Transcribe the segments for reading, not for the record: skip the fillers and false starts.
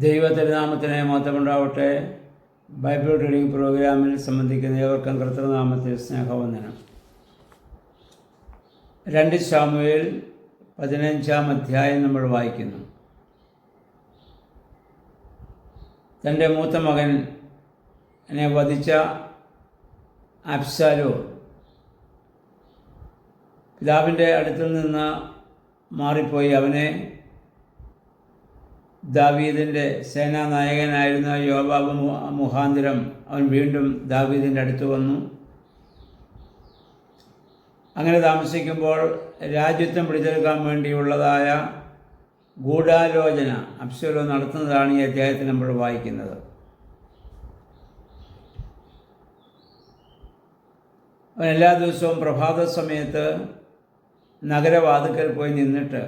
ദൈവതിരുനാമത്തിന് മഹത്വമുണ്ടാവട്ടെ. Bible reading പ്രോഗ്രാമിൽ സംബന്ധിക്കുന്ന ഏവർക്കും കർത്തൃനാമത്തിൽ സ്നേഹവന്ദനം. 2 ശമൂവേൽ 15-ാം അധ്യായം നമ്മൾ വായിക്കുന്നു. തൻ്റെ മൂത്ത മകനെ വധിച്ച അബ്ശാലോം പിതാവിൻ്റെ അടുത്തിൽ നിന്ന് മാറിപ്പോയി. അവനെ ദാവീദിൻ്റെ സേനാനായകനായിരുന്ന യോവാബ് മുഖാന്തരം അവൻ വീണ്ടും ദാവീദിൻ്റെ അടുത്ത് വന്നു. അങ്ങനെ താമസിക്കുമ്പോൾ രാജ്യത്വം പിടിച്ചെടുക്കാൻ വേണ്ടിയുള്ളതായ ഗൂഢാലോചന അബ്ശാലോം നടത്തുന്നതാണ് ഈ അധ്യായത്തിൽ നമ്മൾ വായിക്കുന്നത്. അവൻ എല്ലാ ദിവസവും പ്രഭാത സമയത്ത് നഗരവാതിക്കൽ പോയി നിന്നിട്ട്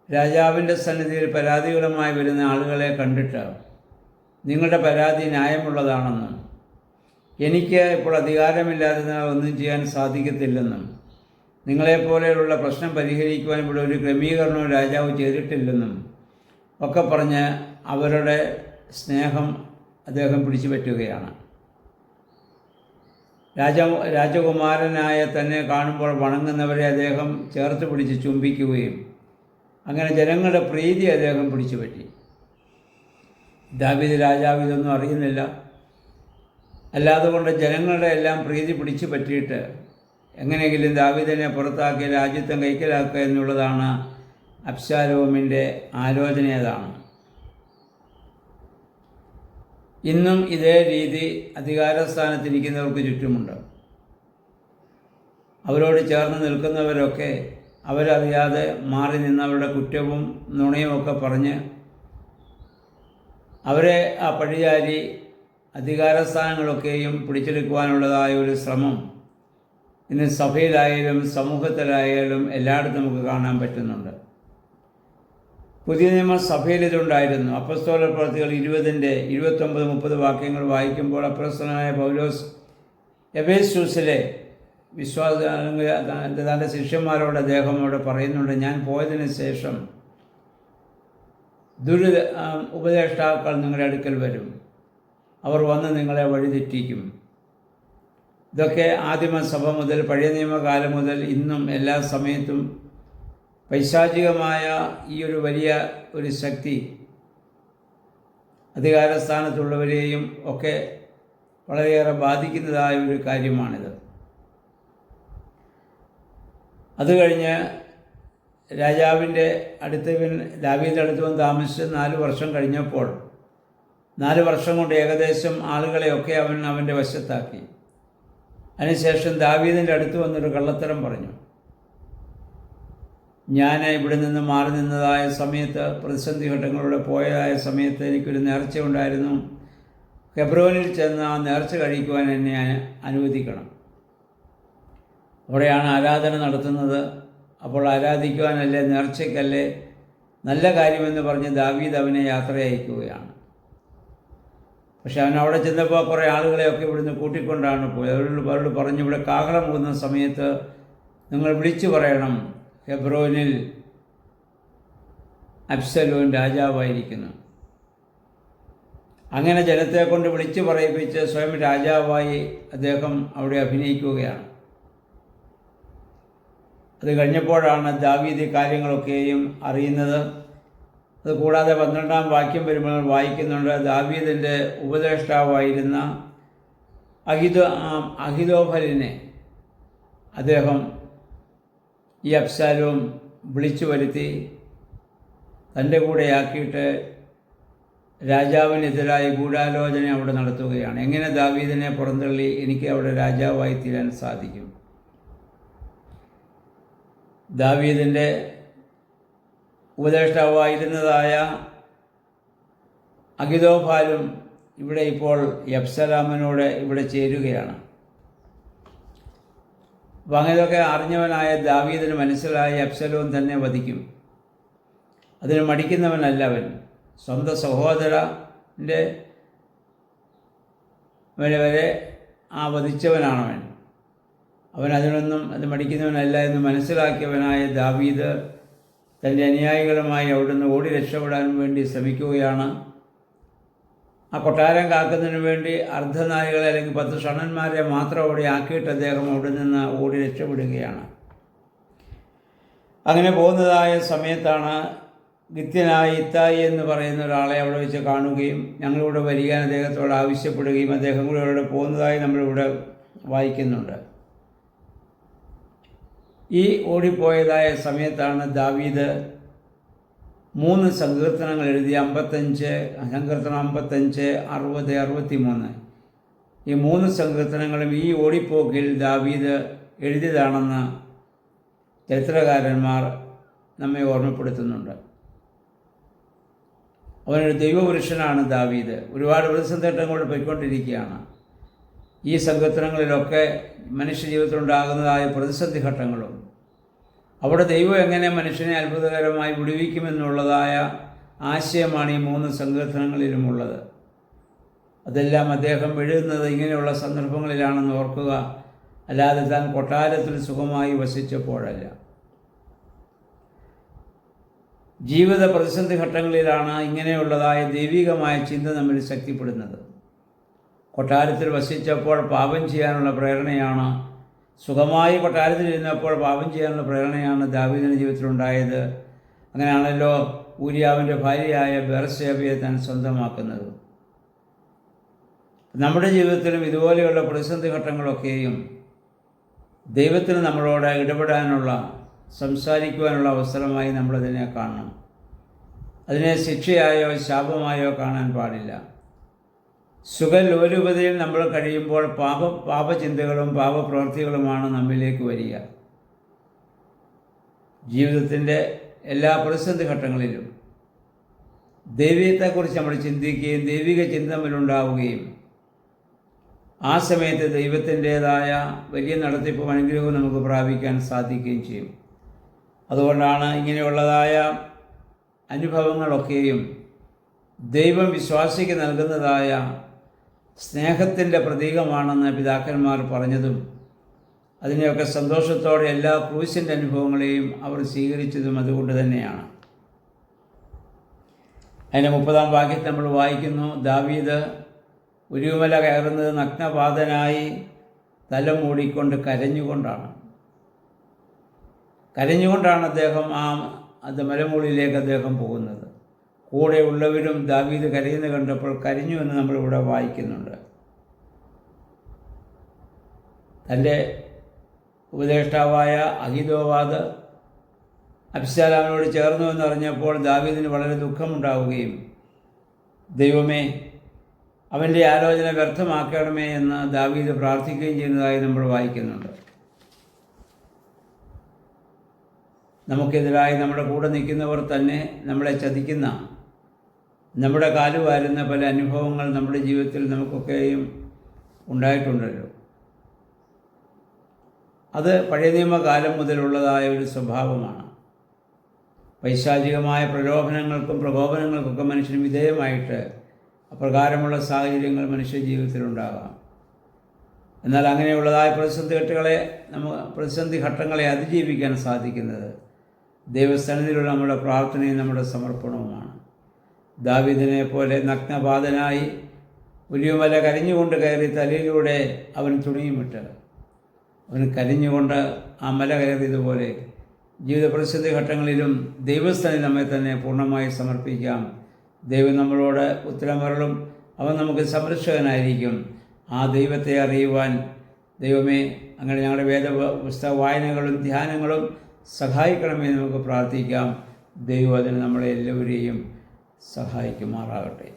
രാജാവിൻ്റെ സന്നിധിയിൽ പരാതികളുമായി വരുന്ന ആളുകളെ കണ്ടിട്ട് നിങ്ങളുടെ പരാതി ന്യായമുള്ളതാണെന്നും എനിക്ക് ഇപ്പോൾ അധികാരമില്ലാത്തതിനാൽ ഒന്നും ചെയ്യാൻ സാധിക്കത്തില്ലെന്നും നിങ്ങളെപ്പോലെയുള്ള പ്രശ്നം പരിഹരിക്കുവാൻ ഇവിടെ ഒരു ക്രമീകരണവും രാജാവ് ചെയ്തിട്ടില്ലെന്നും ഒക്കെ പറഞ്ഞ് അവരുടെ സ്നേഹം അദ്ദേഹം പിടിച്ചു പറ്റുകയാണ്. രാജകുമാരനായ തന്നെ കാണുമ്പോൾ വണങ്ങുന്നവരെ അദ്ദേഹം ചേർത്ത് പിടിച്ച് ചുംബിക്കുകയും അങ്ങനെ ജനങ്ങളുടെ പ്രീതി അദ്ദേഹം പിടിച്ചു പറ്റി. ദാവീദ് രാജാവ് ഇതൊന്നും അറിയുന്നില്ല. അല്ലാതെ കൊണ്ട് ജനങ്ങളുടെ എല്ലാം പ്രീതി പിടിച്ചു പറ്റിയിട്ട് എങ്ങനെയെങ്കിലും ദാവീദിനെ പുറത്താക്കി രാജ്യത്വം കൈക്കലാക്കുക എന്നുള്ളതാണ് അബ്ശാലോമിൻ്റെ ആലോചന. ഏതാണ് ഇന്നും ഇതേ രീതി അധികാരസ്ഥാനത്തിരിക്കുന്നവർക്ക് ചുറ്റുമുണ്ട്. അവരോട് ചേർന്ന് നിൽക്കുന്നവരൊക്കെ അവരറിയാതെ മാറി നിന്ന് അവരുടെ കുറ്റവും നുണയുമൊക്കെ പറഞ്ഞ് അവരെ ആ പഴിചാരി അധികാരസ്ഥാനങ്ങളൊക്കെയും പിടിച്ചെടുക്കുവാനുള്ളതായ ഒരു ശ്രമം ഇന്ന് സഭയിലായാലും സമൂഹത്തിലായാലും എല്ലായിടത്തും നമുക്ക് കാണാൻ പറ്റുന്നുണ്ട്. പുതിയ നിയമസഭയിൽ ഇതുണ്ടായിരുന്നു. അപ്പോസ്തല പ്രവൃത്തികൾ 20-29-30 വാക്യങ്ങൾ വായിക്കുമ്പോൾ അപ്പോസ്തലനായ പൗലോസ് എഫേസൂസിലെ തൻ്റെ ശിഷ്യന്മാരോട് അദ്ദേഹം അവിടെ പറയുന്നുണ്ട്, ഞാൻ പോയതിന് ശേഷം ഉപദേഷ്ടാക്കൾ നിങ്ങളുടെ അടുക്കൽ വരും, അവർ വന്ന് നിങ്ങളെ വഴിതെറ്റിക്കും. ഇതൊക്കെ ആദിമസഭ മുതൽ പഴയ നിയമകാലം മുതൽ ഇന്നും എല്ലാ സമയത്തും പൈശാചികമായ ഈ ഒരു വലിയ ഒരു ശക്തി അധികാരസ്ഥാനത്തുള്ളവരെയും ഒക്കെ വളരെയേറെ ബാധിക്കുന്നതായ ഒരു കാര്യമാണിത്. അത് കഴിഞ്ഞ് രാജാവിൻ്റെ ദാവീദിൻ്റെ അടുത്ത് വന്ന് താമസിച്ച് 4 വർഷം കഴിഞ്ഞപ്പോൾ 4 വർഷം കൊണ്ട് ഏകദേശം ആളുകളെയൊക്കെ അവൻ്റെ വശത്താക്കി. അതിനുശേഷം ദാവീദിൻ്റെ അടുത്ത് വന്നൊരു കള്ളത്തരം പറഞ്ഞു. ഞാൻ ഇവിടെ നിന്ന് മാറി നിന്നതായ സമയത്ത്, പ്രതിസന്ധി ഘട്ടങ്ങളിലൂടെ പോയതായ സമയത്ത് എനിക്കൊരു നേർച്ച ഉണ്ടായിരുന്നു. ഹെബ്രോനിൽ ചെന്ന് ആ നേർച്ച കഴിക്കുവാൻ എന്നെ അനുവദിക്കണം. അവിടെയാണ് ആരാധന നടത്തുന്നത്. അപ്പോൾ ആരാധിക്കുവാനല്ലേ, നേർച്ചയ്ക്കല്ലേ, നല്ല കാര്യമെന്ന് പറഞ്ഞ് ദാവീദ് അവനെ യാത്ര അയക്കുകയാണ്. പക്ഷെ അവൻ അവിടെ ചെന്നപ്പോൾ കുറേ ആളുകളെയൊക്കെ ഇവിടുന്ന് കൂട്ടിക്കൊണ്ടാണ് പോയത്. അവരോട് പറഞ്ഞു, ഇവിടെ കാഹളം ഊതുന്ന സമയത്ത് നിങ്ങൾ വിളിച്ചു പറയണം, ഹെബ്രോനിൽ അബ്ശാലോം രാജാവായിരിക്കുന്നു. അങ്ങനെ ജനത്തെ കൊണ്ട് വിളിച്ചു പറയിപ്പിച്ച് സ്വയം രാജാവായി അദ്ദേഹം അവിടെ അഭിനയിക്കുകയാണ്. അത് കഴിഞ്ഞപ്പോഴാണ് ദാവീദ് കാര്യങ്ങളൊക്കെയും അറിയുന്നത്. അതുകൂടാതെ 12-ാം വാക്യം വരുമ്പോൾ വായിക്കുന്നുണ്ട്, ദാവീദിൻ്റെ ഉപദേഷ്ടാവായിരുന്ന അഹിതോഫലിനെ അദ്ദേഹം ഈ അബ്ശാലോം വിളിച്ചു വരുത്തി തൻ്റെ കൂടെയാക്കിയിട്ട് രാജാവിനെതിരായി ഗൂഢാലോചന അവിടെ നടത്തുകയാണ്. എങ്ങനെ ദാവീദിനെ പുറന്തള്ളി എനിക്ക് അവിടെ രാജാവായി തീരാൻ സാധിക്കും? ദാവീദിൻ്റെ ഉപദേഷ്ടാവായിരുന്നതായ അഹിതോഫലും ഇവിടെ ഇപ്പോൾ അബ്ശാലോമിനോട് ഇവിടെ ചേരുകയാണ്. അപ്പം അങ്ങനെയൊക്കെ അറിഞ്ഞവനായ ദാവീദിന് മനസ്സിലായി അബ്ശാലോം തന്നെ വധിക്കും. അതിന് മടിക്കുന്നവനല്ല അവൻ. സ്വന്തം സഹോദരൻ്റെ വരെ വധിച്ചവനാണവൻ. അവൻ അതിനൊന്നും അത് മടിക്കുന്നവനല്ല എന്ന് മനസ്സിലാക്കിയവനായ ദാവീദ് തൻ്റെ അനുയായികളുമായി അവിടുന്ന് ഓടി രക്ഷപ്പെടാൻ വേണ്ടി ശ്രമിക്കുകയാണ്. ആ കൊട്ടാരം കാക്കുന്നതിന് വേണ്ടി അർദ്ധനാരികളെ അല്ലെങ്കിൽ 10 ഷണന്മാരെ മാത്രം അവിടെ ആക്കിയിട്ട് അദ്ദേഹം അവിടെ നിന്ന് ഓടി രക്ഷപ്പെടുകയാണ്. അങ്ങനെ പോകുന്നതായ സമയത്താണ് ഗിത്യനായ ഇത്തായി എന്ന് പറയുന്ന ഒരാളെ അവിടെ വെച്ച് കാണുകയും ഞങ്ങളിവിടെ വരികാൻ അദ്ദേഹത്തോട് ആവശ്യപ്പെടുകയും അദ്ദേഹം കൂടെ അവിടെ പോകുന്നതായി നമ്മളിവിടെ വായിക്കുന്നുണ്ട്. ഈ ഓടിപ്പോയതായ സമയത്താണ് ദാവീദ് 3 സങ്കീർത്തനങ്ങൾ എഴുതി. 55 സങ്കീർത്തനം 55, 60, 63 ഈ 3 സങ്കീർത്തനങ്ങളും ഈ ഓടിപ്പോക്കിൽ ദാവീദ് എഴുതിയതാണെന്ന് ചരിത്രകാരന്മാർ നമ്മെ ഓർമ്മപ്പെടുത്തുന്നുണ്ട്. അവനൊരു ദൈവപുരുഷനാണ് ദാവീദ്. ഒരുപാട് പ്രതിസന്ധിഘട്ടങ്ങൾ പോയിക്കൊണ്ടിരിക്കുകയാണ്. ഈ സങ്കീർത്തനങ്ങളിലൊക്കെ മനുഷ്യജീവിതത്തിലുണ്ടാകുന്നതായ പ്രതിസന്ധി ഘട്ടങ്ങളും അവിടെ ദൈവം എങ്ങനെ മനുഷ്യനെ അത്ഭുതകരമായി വിടുവിക്കുമെന്നുള്ളതായ ആശയമാണ് ഈ 3 സങ്കീർത്തനങ്ങളിലുമുള്ളത്. അതെല്ലാം അദ്ദേഹം എഴുതുന്നത് ഇങ്ങനെയുള്ള സന്ദർഭങ്ങളിലാണെന്ന് ഓർക്കുക, അല്ലാതെ താൻ കൊട്ടാരത്തിൽ സുഖമായി വസിച്ചപ്പോഴല്ല. ജീവിത പ്രതിസന്ധി ഘട്ടങ്ങളിലാണ് ഇങ്ങനെയുള്ളതായ ദൈവികമായ ചിന്ത നമ്മിൽ ശക്തിപ്പെടുന്നത്. കൊട്ടാരത്തിൽ വസിച്ചപ്പോൾ പാപം ചെയ്യാനുള്ള പ്രേരണയാണ്, സുഖമായി കൊട്ടാരത്തിലിരുന്നപ്പോൾ പാപം ചെയ്യാനുള്ള പ്രേരണയാണ് ദാവീദിൻ്റെ ജീവിതത്തിലുണ്ടായത്. അങ്ങനെയാണല്ലോ ഊരിയാവിൻ്റെ ഭാര്യയായ ബേർശേബയെ താൻ സ്വന്തമാക്കുന്നത്. നമ്മുടെ ജീവിതത്തിലും ഇതുപോലെയുള്ള പ്രതിസന്ധി ഘട്ടങ്ങളൊക്കെയും ദൈവത്തിന് നമ്മളോട് ഇടപെടാനുള്ള, സംസാരിക്കുവാനുള്ള അവസരമായി നമ്മളതിനെ കാണണം. അതിനെ ശിക്ഷയായോ ശാപമായോ കാണാൻ പാടില്ല. സുഖലോലുപതയിൽ നമ്മൾ കഴിയുമ്പോൾ പാപചിന്തകളും പാപപ്രവൃത്തികളുമാണ് നമ്മിലേക്ക് വരിക. ജീവിതത്തിൻ്റെ എല്ലാ പ്രതിസന്ധി ഘട്ടങ്ങളിലും ദൈവത്തെക്കുറിച്ച് നമ്മൾ ചിന്തിക്കുകയും ദൈവിക ചിന്ത നമ്മിലുണ്ടാവുകയും ആ സമയത്ത് ദൈവത്തിൻ്റേതായ വലിയ നടത്തിപ്പും അനുഗ്രഹവും നമുക്ക് പ്രാപിക്കാൻ സാധിക്കുകയും ചെയ്യും. അതുകൊണ്ടാണ് ഇങ്ങനെയുള്ളതായ അനുഭവങ്ങളൊക്കെയും ദൈവം വിശ്വാസിക്ക് നൽകുന്നതായ സ്നേഹത്തിൻ്റെ പ്രതീകമാണെന്ന് പിതാക്കന്മാർ പറഞ്ഞതും അതിനെയൊക്കെ സന്തോഷത്തോടെ എല്ലാ ക്രൂശിൻ്റെ അനുഭവങ്ങളെയും അവർ സ്വീകരിച്ചതും അതുകൊണ്ട് തന്നെയാണ്. അതിൻ്റെ 30-ാം വാക്യത്തിൽ നമ്മൾ വായിക്കുന്നു, ദാവീദ് ഉരുമല കയറുന്നത് നഗ്നപാതനായി തല മൂടിക്കൊണ്ട് കരഞ്ഞുകൊണ്ടാണ് അദ്ദേഹം അത് മലമുകളിലേക്ക് അദ്ദേഹം പോകുന്നത്. കൂടെ ഉള്ളവരും ദാവീദ് കരയുന്നത് കണ്ടപ്പോൾ കരഞ്ഞു എന്ന് നമ്മളിവിടെ വായിക്കുന്നുണ്ട്. തൻ്റെ ഉപദേഷ്ടാവായ അഹീതോവാദ് അബ്ശാലോമിനോട് ചേർന്നു എന്നറിഞ്ഞപ്പോൾ ദാവീദിന് വളരെ ദുഃഖമുണ്ടാവുകയും ദൈവമേ അവൻ്റെ ആലോചന വ്യർത്ഥമാക്കണമേ എന്ന് ദാവീദ് പ്രാർത്ഥിക്കുകയും ചെയ്യുന്നതായി നമ്മൾ വായിക്കുന്നുണ്ട്. നമുക്കെതിരായി നമ്മുടെ കൂടെ നിൽക്കുന്നവർ തന്നെ നമ്മളെ ചതിക്കുന്ന, നമ്മുടെ കാലുവാരുന്ന പല അനുഭവങ്ങൾ നമ്മുടെ ജീവിതത്തിൽ നമുക്കൊക്കെയും ഉണ്ടായിട്ടുണ്ടല്ലോ. അത് പഴയ നിയമകാലം മുതലുള്ളതായ ഒരു സ്വഭാവമാണ്. പൈശാചികമായ പ്രലോഭനങ്ങൾക്കും പ്രകോപനങ്ങൾക്കൊക്കെ മനുഷ്യന് വിധേയമായിട്ട് അപ്രകാരമുള്ള സാഹചര്യങ്ങൾ മനുഷ്യ ജീവിതത്തിലുണ്ടാകാം. എന്നാൽ അങ്ങനെയുള്ളതായ പ്രതിസന്ധി ഘട്ടങ്ങളെ അതിജീവിക്കാൻ സാധിക്കുന്നത് ദൈവസന്നിധിയിലുള്ള നമ്മുടെ പ്രാർത്ഥനയും നമ്മുടെ സമർപ്പണവുമാണ്. ദാവീദിനെ പോലെ നഗ്നപാതനായി ഉലിയുമല കരഞ്ഞുകൊണ്ട് കയറി തലയിലൂടെ അവൻ തുണിയുമിട്ട് അവൻ കരഞ്ഞുകൊണ്ട് ആ മല കയറിയതുപോലെ ജീവിത പ്രതിസന്ധി ഘട്ടങ്ങളിലും ദൈവസ്ഥനിൽ നമ്മെ തന്നെ പൂർണ്ണമായി സമർപ്പിക്കാം. ദൈവം നമ്മളോട് ഉത്തരമരുളും. അവൻ നമുക്ക് സംരക്ഷകനായിരിക്കും. ആ ദൈവത്തെ അറിയുവാൻ ദൈവമേ അങ്ങനെ ഞങ്ങളുടെ വേദപുസ്തക വായനകളും ധ്യാനങ്ങളും സഹായിക്കണമെന്ന് നമുക്ക് പ്രാർത്ഥിക്കാം. ദൈവം അതിന് നമ്മളെ എല്ലാവരെയും സഹായിക്കുമാറാകട്ടെ.